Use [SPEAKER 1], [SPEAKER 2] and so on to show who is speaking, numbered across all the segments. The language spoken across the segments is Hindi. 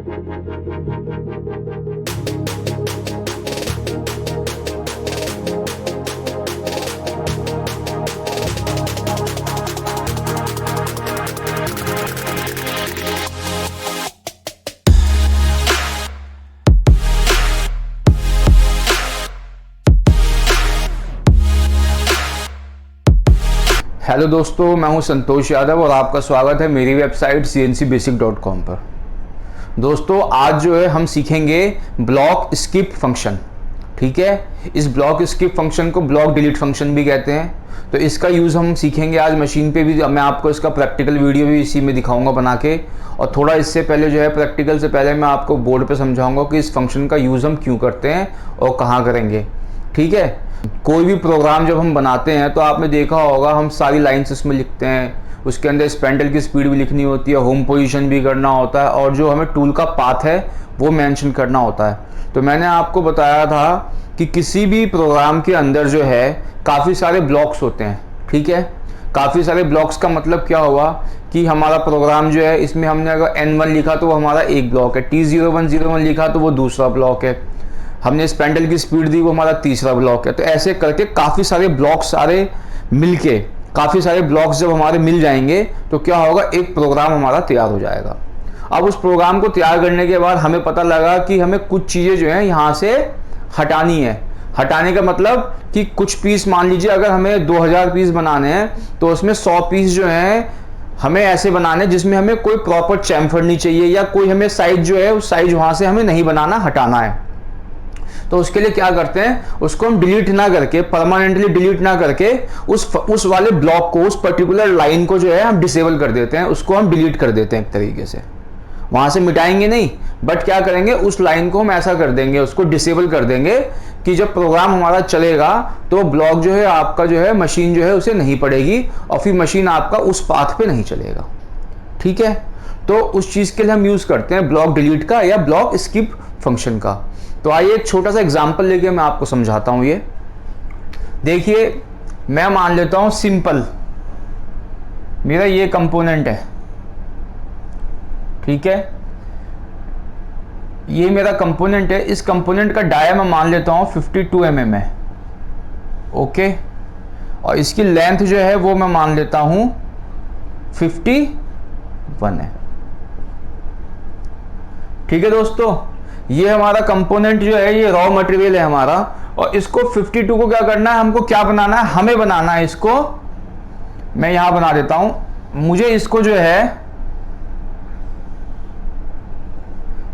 [SPEAKER 1] हेलो दोस्तों, मैं हूं संतोष यादव और आपका स्वागत है मेरी वेबसाइट cncbasic.com पर। दोस्तों, आज जो है हम सीखेंगे ब्लॉक स्किप फंक्शन। ठीक है, इस ब्लॉक स्किप फंक्शन को ब्लॉक डिलीट फंक्शन भी कहते हैं। तो इसका यूज़ हम सीखेंगे आज मशीन पे भी। मैं आपको इसका प्रैक्टिकल वीडियो भी इसी में दिखाऊंगा बना के, और थोड़ा इससे पहले जो है प्रैक्टिकल से पहले मैं आपको बोर्ड पे समझाऊंगा कि इस फंक्शन का यूज़ हम क्यों करते हैं और कहाँ करेंगे। ठीक है, कोई भी प्रोग्राम जब हम बनाते हैं तो आपने देखा होगा हम सारी लाइन्स इसमें लिखते हैं। उसके अंदर स्पेंडल की स्पीड भी लिखनी होती है, होम पोजीशन भी करना होता है, और जो हमें टूल का पाथ है वो मेंशन करना होता है। तो मैंने आपको बताया था कि किसी भी प्रोग्राम के अंदर जो है काफ़ी सारे ब्लॉक्स होते हैं। ठीक है, काफ़ी सारे ब्लॉक्स का मतलब क्या हुआ कि हमारा प्रोग्राम जो है इसमें हमने अगर N1 लिखा तो वो हमारा एक ब्लॉक है, T0101 लिखा तो वो दूसरा ब्लॉक है, हमने स्पेंडल की स्पीड दी वो हमारा तीसरा ब्लॉक है। तो ऐसे करके काफ़ी सारे ब्लॉक्स सारे मिलके, काफ़ी सारे ब्लॉक्स जब हमारे मिल जाएंगे तो क्या होगा, एक प्रोग्राम हमारा तैयार हो जाएगा। अब उस प्रोग्राम को तैयार करने के बाद हमें पता लगा कि हमें कुछ चीज़ें जो हैं यहाँ से हटानी है। हटाने का मतलब कि कुछ पीस, मान लीजिए अगर हमें 2000 पीस बनाने हैं तो उसमें 100 पीस जो हैं हमें ऐसे बनाने जिसमें हमें कोई प्रॉपर चैम्फर नहीं चाहिए, या कोई हमें साइज जो है उस साइज वहाँ से हमें नहीं बनाना, हटाना है। तो उसके लिए क्या करते हैं, उसको हम डिलीट ना करके, परमानेंटली डिलीट ना करके उस वाले ब्लॉक को, उस पर्टिकुलर लाइन को जो है हम डिसेबल कर देते हैं, उसको हम डिलीट कर देते हैं एक तरीके से। वहां से मिटाएंगे नहीं, बट क्या करेंगे, उस लाइन को हम ऐसा कर देंगे, उसको डिसेबल कर देंगे कि जब प्रोग्राम हमारा चलेगा तो ब्लॉक जो है आपका जो है मशीन जो है उसे नहीं पड़ेगी, और फिर मशीन आपका उस पाथ पे नहीं चलेगा। ठीक है, तो उस चीज़ के लिए हम यूज़ करते हैं ब्लॉक डिलीट का या ब्लॉक स्किप फंक्शन का। तो आइए एक छोटा सा एग्जांपल लेके मैं आपको समझाता हूं। ये देखिए, मैं मान लेता हूं सिंपल, मेरा ये कंपोनेंट है। ठीक है, ये मेरा कंपोनेंट है। इस कंपोनेंट का डाया मैं मान लेता हूं 52 mm है। ओके, और इसकी लेंथ जो है वो मैं मान लेता हूं 51 है। ठीक है दोस्तों, ये हमारा कंपोनेंट जो है ये रॉ मटेरियल है हमारा, और इसको 52 को क्या करना है, हमको क्या बनाना है, हमें बनाना है इसको। मैं यहां बना देता हूं, मुझे इसको जो है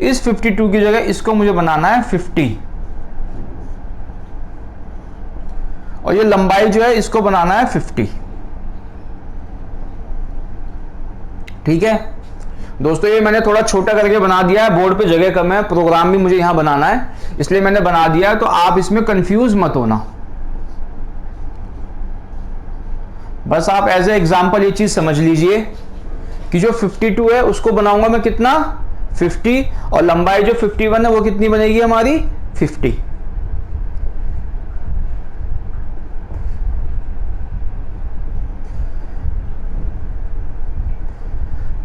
[SPEAKER 1] इस 52 की जगह इसको मुझे बनाना है 50, और ये लंबाई जो है इसको बनाना है 50। ठीक है दोस्तों, ये मैंने थोड़ा छोटा करके बना दिया है, बोर्ड पे जगह कम है, प्रोग्राम भी मुझे यहां बनाना है इसलिए मैंने बना दिया है। तो आप इसमें कंफ्यूज मत होना, बस आप एज ए एग्जांपल ये चीज समझ लीजिए कि जो 52 है उसको बनाऊंगा मैं कितना, 50, और लंबाई जो 51 है वो कितनी बनेगी हमारी, 50।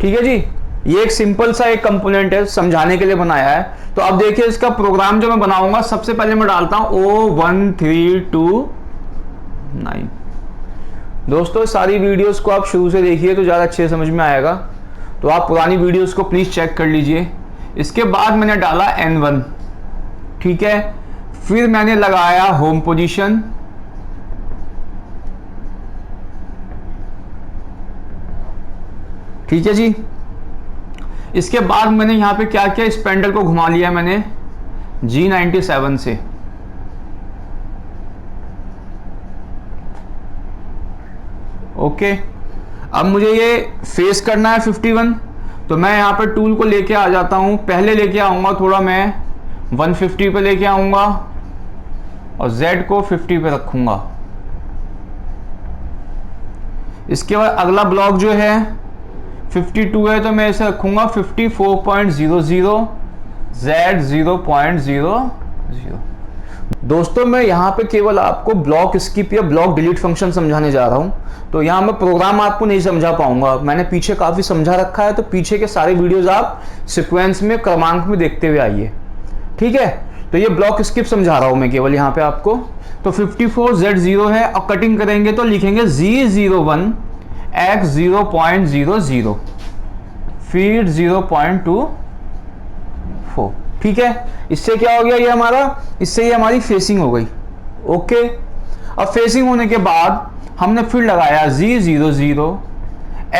[SPEAKER 1] ठीक है जी, ये एक सिंपल सा एक कंपोनेंट है, समझाने के लिए बनाया है। तो अब देखिए इसका प्रोग्राम जो मैं बनाऊंगा, सबसे पहले मैं डालता हूं O1329। दोस्तों, सारी वीडियोस को आप शुरू से देखिए तो ज़्यादा अच्छे समझ में आएगा, तो आप पुरानी वीडियोस को प्लीज़ चेक कर लीजिए। इसके बाद मैंने डाला N1। ठीक है, फिर मैंने लगाया होम पोजीशन, ठीक है जी। इसके बाद मैंने यहां पे क्या किया, स्पेंडल को घुमा लिया मैंने G97 से। ओके, अब मुझे ये फेस करना है 51, तो मैं यहां पर टूल को लेके आ जाता हूं। पहले लेके आऊंगा थोड़ा मैं 150 पे लेके आऊंगा, और Z को 50 पे रखूंगा। इसके बाद अगला ब्लॉक जो है 52 है, तो मैं इसे रखूंगा 54.00, Z 0.00। दोस्तों मैं यहाँ पे केवल आपको ब्लॉक स्किप या ब्लॉक डिलीट फंक्शन समझाने जा रहा हूँ, तो यहाँ मैं प्रोग्राम आपको नहीं समझा पाऊंगा। मैंने पीछे काफ़ी समझा रखा है, तो पीछे के सारे वीडियोस आप सीक्वेंस में क्रमांक में देखते हुए आइए, ठीक है। तो ये ब्लॉक स्किप समझा रहा हूँ मैं केवल यहाँ पे आपको। तो 54Z0 है, और कटिंग करेंगे तो लिखेंगे Z01 X 0.00 फीड 0.24, ठीक है। इससे क्या हो गया ये हमारा, इससे ये हमारी फेसिंग हो गई, ओके। अब फेसिंग होने के बाद हमने फिर लगाया Z00,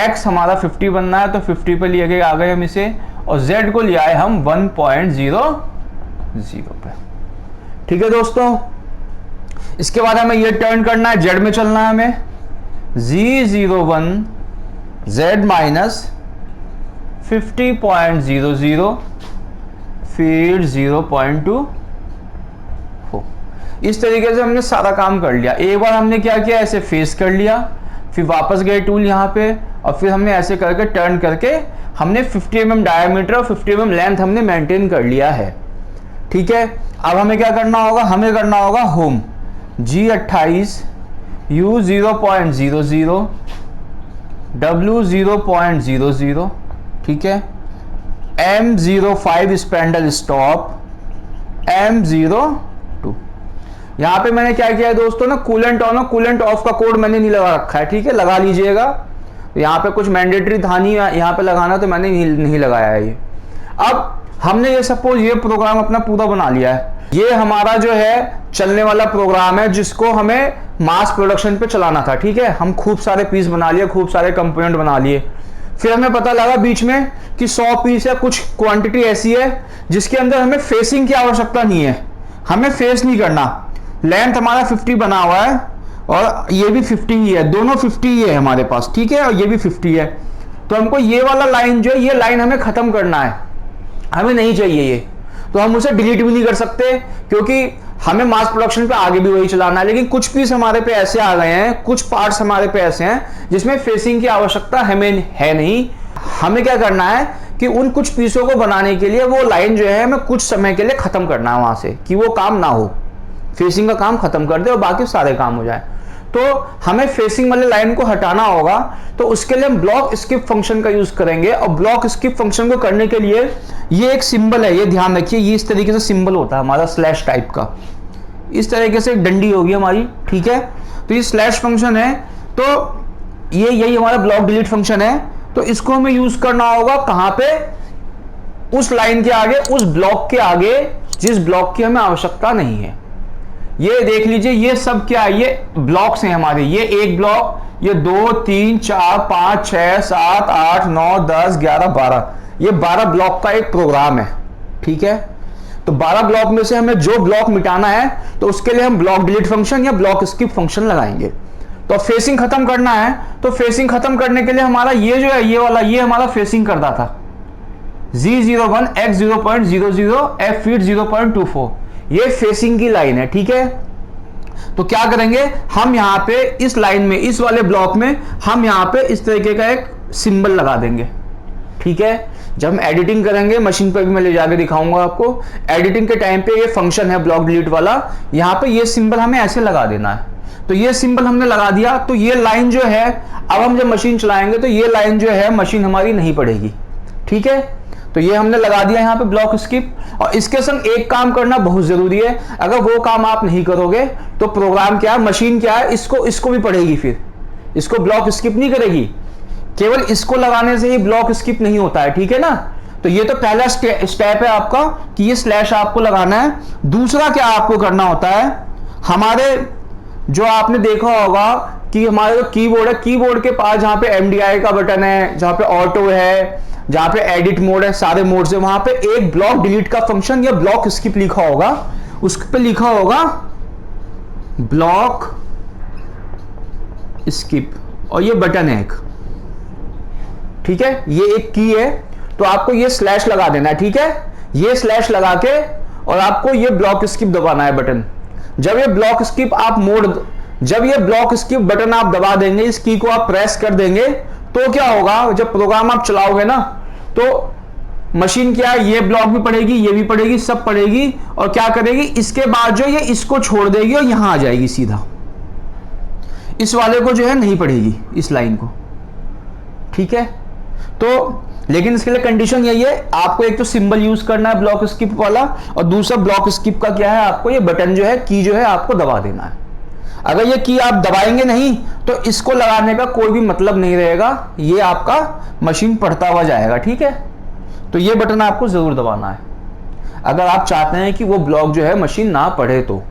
[SPEAKER 1] X हमारा 50 बनना है तो 50 पे लिए आ गए हम इसे, और Z को लिया है हम 1.00 पे, ठीक है दोस्तों। इसके बाद हमें ये टर्न करना है, Z में चलना है हमें, Z01 Z माइनस 50.00 फीड 0.2 हो। इस तरीके से हमने सारा काम कर लिया। एक बार हमने क्या किया, ऐसे फेस कर लिया, फिर वापस गए टूल यहाँ पे, और फिर हमने ऐसे करके टर्न करके हमने 50 mm डायमीटर और 50 mm लेंथ हमने मेंटेन कर लिया है, ठीक है। अब हमें क्या करना होगा, हमें करना होगा होम G28 U 0.00 W 0.00, ठीक है। M05 spindle stop M02। यहां पे मैंने क्या किया है दोस्तों ना, कूलेंट ऑन और कूलेंट ऑफ का कोड मैंने नहीं लगा रखा है, ठीक है, लगा लीजिएगा। यहाँ पे कुछ मैंडेटरी था नहीं यहाँ पे लगाना, तो मैंने नहीं लगाया है ये। अब हमने ये सपोज ये प्रोग्राम अपना पूरा बना लिया है, ये हमारा जो है चलने वाला प्रोग्राम है जिसको हमें मास प्रोडक्शन पे चलाना था, ठीक है। हम खूब सारे पीस बना लिए, खूब सारे कंपोनेंट बना लिए, फिर हमें पता लगा बीच में कि 100 पीस या कुछ क्वांटिटी ऐसी है जिसके अंदर हमें फेसिंग की आवश्यकता नहीं है, हमें फेस नहीं करना। लेंथ हमारा 50 बना हुआ है और ये भी 50 ही है, दोनों 50 ही है हमारे पास, ठीक है, और ये भी 50 है। तो हमको ये वाला लाइन जो है, ये लाइन हमें खत्म करना है, हमें नहीं चाहिए ये, तो हम उसे डिलीट भी नहीं कर सकते क्योंकि हमें मास प्रोडक्शन पे आगे भी वही चलाना है। लेकिन कुछ पीस हमारे पे ऐसे आ गए हैं, कुछ पार्ट्स हमारे पे ऐसे हैं जिसमें फेसिंग की आवश्यकता हमें है नहीं। हमें क्या करना है कि उन कुछ पीसों को बनाने के लिए वो लाइन जो है हमें कुछ समय के लिए खत्म करना है वहां से, कि वो काम ना हो, फेसिंग का काम खत्म कर दे और बाकी सारे काम हो जाए। तो हमें फेसिंग वाले लाइन को हटाना होगा, तो उसके लिए हम ब्लॉक स्किप फंक्शन का यूज करेंगे। और ब्लॉक स्किप फंक्शन को करने के लिए ये एक सिंबल है, ये ध्यान रखिए, ये इस तरीके से सिंबल होता है हमारा स्लैश टाइप का, इस तरीके से एक डंडी होगी हमारी, ठीक है। तो ये स्लैश फंक्शन है, तो ये यही हमारा ब्लॉक डिलीट फंक्शन है। तो इसको हमें यूज करना होगा कहां पे, उस लाइन के आगे, उस ब्लॉक के आगे जिस ब्लॉक की हमें आवश्यकता नहीं है। ये देख लीजिए, ये सब क्या है, ये ब्लॉक्स हैं हमारे, ये एक ब्लॉक, ये 2 3 4 5 6 7 8 9 10 11 12, ये 12 ब्लॉक का एक प्रोग्राम है, ठीक है। तो 12 ब्लॉक में से हमें जो ब्लॉक मिटाना है, तो उसके लिए हम ब्लॉक डिलीट फंक्शन या ब्लॉक स्किप फंक्शन लगाएंगे। तो फेसिंग खत्म करना है, तो फेसिंग खत्म करने के लिए हमारा ये जो है, ये वाला, ये हमारा फेसिंग करता था Z01 X 0.00 F फीड 0.24, ये फेसिंग की लाइन है, ठीक है। तो क्या करेंगे हम यहां पे इस लाइन में, इस वाले ब्लॉक में हम यहां पे इस तरीके का एक सिंबल लगा देंगे, ठीक है। जब हम एडिटिंग करेंगे, मशीन पर भी मैं ले जाके दिखाऊंगा आपको, एडिटिंग के टाइम पे ये फंक्शन है ब्लॉक डिलीट वाला, यहां पे ये सिंबल हमें ऐसे लगा देना है। तो ये सिंबल हमने लगा दिया, तो ये लाइन जो है, अब हम जब मशीन चलाएंगे तो ये लाइन जो है मशीन हमारी नहीं पड़ेगी, ठीक है। तो ये हमने लगा दिया यहाँ पे ब्लॉक स्किप। और इसके संग एक काम करना बहुत जरूरी है, अगर वो काम आप नहीं करोगे तो प्रोग्राम क्या है, मशीन क्या है, इसको भी पढ़ेगी, फिर इसको ब्लॉक स्किप नहीं करेगी। केवल इसको लगाने से ही ब्लॉक स्किप नहीं होता है, ठीक है ना। तो ये तो पहला स्टेप है आपका कि ये स्लैश आपको लगाना है। दूसरा क्या आपको करना होता है, हमारे जो आपने देखा होगा कि हमारे जो कीबोर्ड है, कीबोर्ड के पास जहां पे MDI का बटन है, जहां पे ऑटो है, जहां पे एडिट मोड है, सारे मोड से, वहां पे एक ब्लॉक डिलीट का फंक्शन या ब्लॉक स्किप लिखा होगा, उस पे लिखा होगा ब्लॉक स्किप, और ये बटन है एक, ठीक है, ये एक की है। तो आपको ये स्लैश लगा देना है, ठीक है, ये स्लैश लगा के और आपको ये ब्लॉक स्किप दबाना है बटन। जब ये ब्लॉक स्किप आप जब ये ब्लॉक स्किप बटन आप दबा देंगे, इस की को आप प्रेस कर देंगे, तो क्या होगा, जब प्रोग्राम आप चलाओगे ना, तो मशीन क्या है, ये ब्लॉक भी पढ़ेगी, ये भी पढ़ेगी, सब पढ़ेगी, और क्या करेगी, इसके बाद जो ये इसको छोड़ देगी और यहां आ जाएगी सीधा। इस वाले को जो है नहीं पढ़ेगी, इस लाइन को, ठीक है। तो लेकिन इसके लिए कंडीशन यही है, आपको एक तो सिंबल यूज करना है ब्लॉक स्किप वाला, और दूसरा ब्लॉक स्किप का क्या है, आपको ये बटन जो है, की जो है आपको दबा देना है। अगर ये की आप दबाएंगे नहीं तो इसको लगाने का कोई भी मतलब नहीं रहेगा, ये आपका मशीन पढ़ता हुआ जाएगा, ठीक है। तो ये बटन आपको जरूर दबाना है अगर आप चाहते हैं कि वो ब्लॉक जो है मशीन ना पढ़े तो,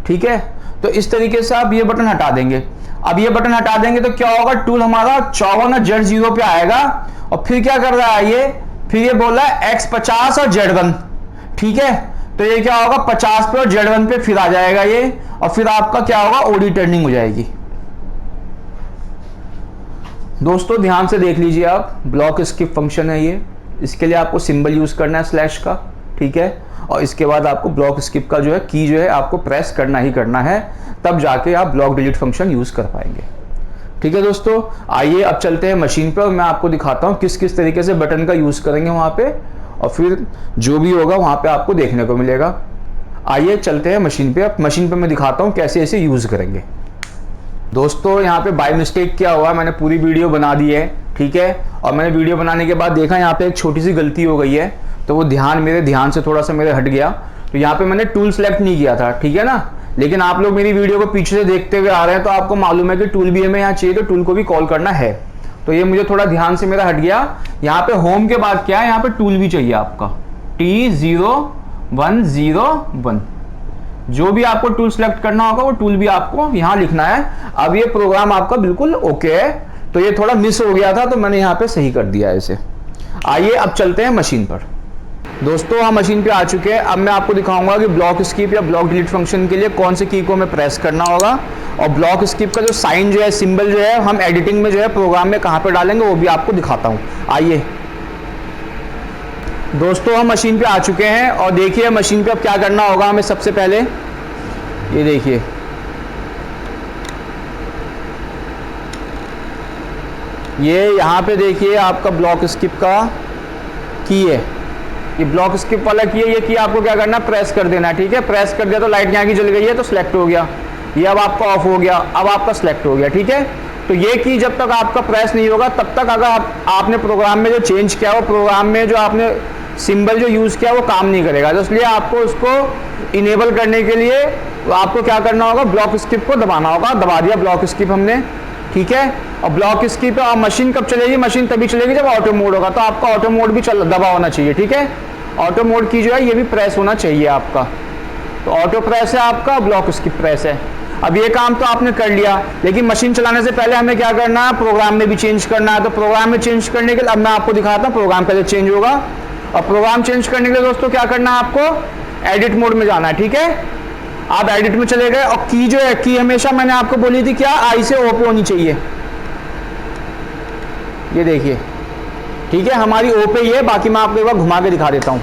[SPEAKER 1] ठीक है। तो इस तरीके से आप ये बटन हटा देंगे। अब ये बटन हटा देंगे तो क्या होगा, टूल हमारा 54 और Z0 पे आएगा, और फिर क्या कर रहा है ये, फिर ये बोल रहा है X50 और Z1, ठीक है। तो ये क्या होगा, 50 पे और Z1 पे फिर आ जाएगा ये, और फिर आपका क्या होगा, ओडी टर्निंग हो जाएगी। दोस्तों ध्यान से देख लीजिए आप, ब्लॉक स्किप फंक्शन है ये, इसके लिए आपको सिंबल यूज करना है स्लैश का, ठीक है। और इसके बाद आपको ब्लॉक स्किप का जो है की जो है आपको प्रेस करना ही करना है, तब जाके आप ब्लॉक डिलीट फंक्शन यूज कर पाएंगे, ठीक है। दोस्तों आइए अब चलते हैं मशीन पे और मैं आपको दिखाता हूं किस किस तरीके से बटन का यूज करेंगे वहां पे, और फिर जो भी होगा वहां पे आपको देखने को मिलेगा। आइए चलते हैं मशीन पे। अब मशीन पे मैं दिखाता हूं कैसे इसे यूज करेंगे। दोस्तों यहाँ पे बाय मिस्टेक क्या हुआ, मैंने पूरी वीडियो बना दी है, ठीक है, और मैंने वीडियो बनाने के बाद देखा यहाँ पे एक छोटी सी गलती हो गई है, तो वो मेरे ध्यान से थोड़ा सा मेरे हट गया। तो यहाँ पे मैंने टूल सेलेक्ट नहीं किया था, ठीक है ना। लेकिन आप लोग मेरी वीडियो को पीछे से देखते हुए आ रहे हैं तो आपको मालूम है कि टूल भी हमें यहाँ चाहिए, तो टूल को भी कॉल करना है। तो ये मुझे थोड़ा ध्यान से मेरा हट गया। यहाँ पे होम के बाद क्या है, यहाँ पे टूल भी चाहिए आपका T0101, जो भी आपको टूल सेलेक्ट करना होगा वो टूल भी आपको यहाँ लिखना है। अब ये प्रोग्राम आपका बिल्कुल ओके है, तो ये थोड़ा मिस हो गया था तो मैंने यहाँ पे सही कर दिया है इसे। आइए अब चलते हैं मशीन पर। दोस्तों हम मशीन पे आ चुके हैं। अब मैं आपको दिखाऊंगा कि ब्लॉक स्किप या ब्लॉक डिलीट फंक्शन के लिए कौन से की को हमें प्रेस करना होगा, और ब्लॉक स्किप का जो साइन जो है, सिंबल जो है, हम एडिटिंग में जो है प्रोग्राम में कहाँ पे डालेंगे वो भी आपको दिखाता हूँ। आइए दोस्तों हम मशीन पे आ चुके हैं, और देखिए मशीन पे अब क्या करना होगा हमें। सबसे पहले ये देखिए, ये यहाँ पे देखिए आपका ब्लॉक स्किप का की है, ये ब्लॉक स्किप वाला की है। ये की आपको क्या करना है, प्रेस कर देना है, ठीक है। प्रेस कर दिया तो लाइट यहाँ की जल गई है तो सिलेक्ट हो गया, ये अब आपका ऑफ हो गया, अब आपका सिलेक्ट हो गया, ठीक है। तो ये की जब तक आपका प्रेस नहीं होगा तब तक अगर आपने प्रोग्राम में जो चेंज किया वो प्रोग्राम में जो आपने सिंबल जो यूज किया वो काम नहीं करेगा। तो इसलिए आपको उसको इनेबल करने के लिए आपको क्या करना होगा, ब्लॉक स्किप को दबाना होगा। दबा दिया ब्लॉक स्किप हमने, ठीक है। और ब्लॉक स्किप और मशीन कब चलेगी, मशीन तभी चलेगी जब ऑटो मोड होगा, तो आपका ऑटो मोड भी दबा होना चाहिए, ठीक है। ऑटो मोड की जो है ये भी प्रेस होना चाहिए आपका। तो ऑटो प्रेस है आपका, ब्लॉक स्किप प्रेस है। अब ये काम तो आपने कर लिया, लेकिन मशीन चलाने से पहले हमें क्या करना है, प्रोग्राम में भी चेंज करना है। तो प्रोग्राम में चेंज करने के लिए अब मैं आपको दिखाता हूँ प्रोग्राम कैसे चेंज होगा। और प्रोग्राम चेंज करने के लिए दोस्तों क्या करना है, आपको एडिट मोड में जाना है, ठीक है। आप एडिट में चले गए, और की जो है, की हमेशा मैंने आपको बोली थी क्या, आई से ओ पे होनी चाहिए। ये देखिए, ठीक है, हमारी ओ पे ही है, बाकी मैं आपको एक बार घुमा के दिखा देता हूं,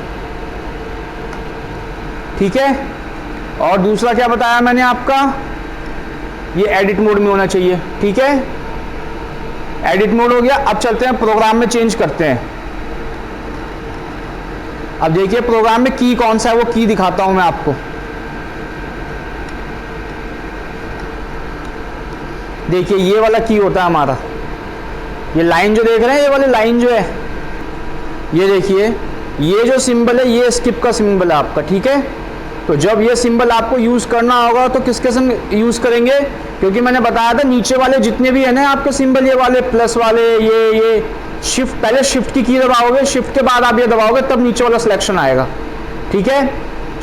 [SPEAKER 1] ठीक है। और दूसरा क्या बताया मैंने आपका, ये एडिट मोड में होना चाहिए, ठीक है। एडिट मोड हो गया। अब चलते हैं प्रोग्राम में चेंज करते हैं। अब देखिए प्रोग्राम में की कौन सा है, वो की दिखाता हूं मैं आपको। देखिए ये वाला की होता है हमारा, ये लाइन जो देख रहे हैं, ये वाली लाइन जो है, ये देखिए ये जो सिंबल है ये स्किप का सिंबल है आपका, ठीक है। तो जब ये सिंबल आपको यूज करना होगा तो किसके संग यूज करेंगे, क्योंकि मैंने बताया था नीचे वाले जितने भी है ना आपके सिंबल, ये वाले प्लस वाले, ये शिफ्ट, पहले शिफ्ट की दबाओगे, शिफ्ट के बाद आप ये दबाओगे तब नीचे वाला सिलेक्शन आएगा, ठीक है।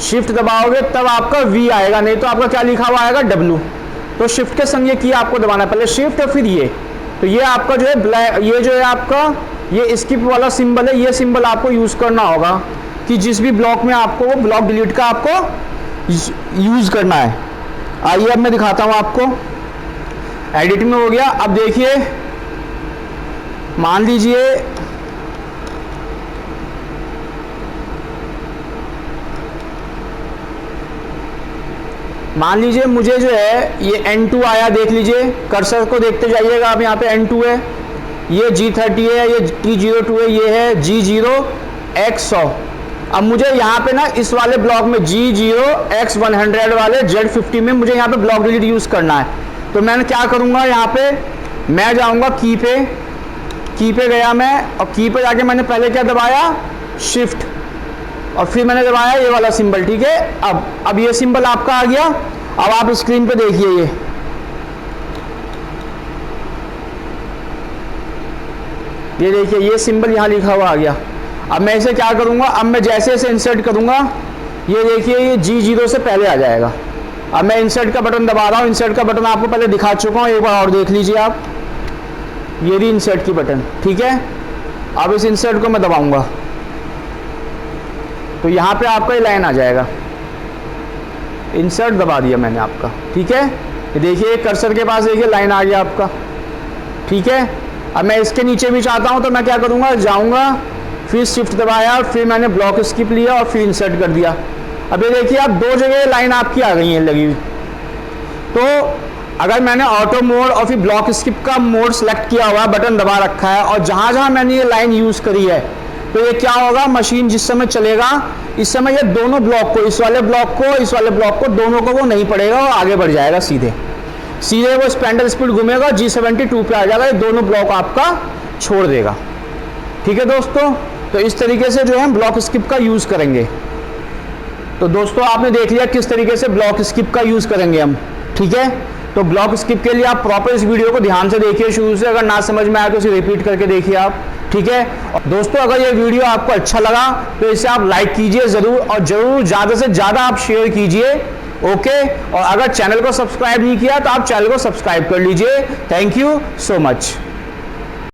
[SPEAKER 1] शिफ्ट दबाओगे तब आपका वी आएगा, नहीं तो आपका क्या लिखा हुआ आएगा, डब्ल्यू। तो शिफ्ट के संग ये की आपको दबाना, पहले शिफ्ट और फिर ये। तो ये आपका जो है ये जो है आपका ये स्किप वाला सिंबल है, ये सिंबल आपको यूज करना होगा कि जिस भी ब्लॉक में आपको वो ब्लॉक डिलीट का आपको यूज करना है। आइए अब मैं दिखाता हूं आपको। एडिट में हो गया। अब देखिए मान लीजिए मुझे जो है ये N2 आया, देख लीजिए, कर्सर को देखते जाइएगा आप, यहाँ पे N2 है, ये G30 है, ये T02 है, ये है G0, X100। अब मुझे यहाँ पे ना इस वाले ब्लॉक में G0 X100 वाले Z50 में मुझे यहाँ पे ब्लॉक डिलीट यूज़ करना है। तो मैंने क्या करूँगा, यहाँ पे मैं जाऊँगा की पे गया मैं, और की पे जाके मैंने पहले क्या दबाया, शिफ्ट, और फिर मैंने दबाया ये वाला सिंबल। ठीक है, अब ये सिंबल आपका आ गया। अब आप स्क्रीन पे देखिए, ये देखिए ये सिंबल यहाँ लिखा हुआ आ गया। अब मैं इसे क्या करूँगा, अब मैं जैसे इसे इंसर्ट करूँगा, ये देखिए ये G0 से पहले आ जाएगा। अब मैं इंसर्ट का बटन दबा रहा हूँ। इंसर्ट का बटन आपको पहले दिखा चुका हूँ, एक बार और देख लीजिए आप, ये भी इंसर्ट की बटन। ठीक है, अब इस इंसर्ट को मैं दबाऊंगा तो यहाँ पे आपका ये लाइन आ जाएगा। इंसर्ट दबा दिया मैंने आपका। ठीक है, ये देखिए कर्सर के पास देखिए लाइन आ गया आपका। ठीक है, अब मैं इसके नीचे भी चाहता हूँ तो मैं क्या करूँगा, जाऊँगा, फिर शिफ्ट दबाया, फिर मैंने ब्लॉक स्किप लिया और फिर इंसर्ट कर दिया। अब ये देखिए आप दो जगह लाइन आपकी आ गई है लगी हुई। तो अगर मैंने ऑटो मोड और फिर ब्लॉक स्किप का मोड सेलेक्ट किया हुआ, बटन दबा रखा है, और जहाँ जहाँ मैंने ये लाइन यूज़ करी है, तो ये क्या होगा, मशीन जिस समय चलेगा इस समय ये दोनों ब्लॉक को, इस वाले ब्लॉक को, इस वाले ब्लॉक को, दोनों को वो नहीं पड़ेगा और आगे बढ़ जाएगा सीधे वो स्पेंडल स्पीड घूमेगा, G72 पे आ जाएगा, ये दोनों ब्लॉक आपका छोड़ देगा। ठीक है दोस्तों, तो इस तरीके से जो है हम ब्लॉक स्किप का यूज़ करेंगे। तो दोस्तों आपने देख लिया किस तरीके से ब्लॉक स्किप का यूज़ करेंगे हम। ठीक है, तो ब्लॉक स्किप के लिए आप प्रॉपर इस वीडियो को ध्यान से देखिए शुरू से, अगर ना समझ में आए तो इसे रिपीट करके देखिए आप। ठीक है, और दोस्तों अगर ये वीडियो आपको अच्छा लगा तो इसे आप लाइक कीजिए ज़रूर, और ज़रूर ज़्यादा से ज़्यादा आप शेयर कीजिए। ओके, और अगर चैनल को सब्सक्राइब नहीं किया तो आप चैनल को सब्सक्राइब कर लीजिए। Thank you so much.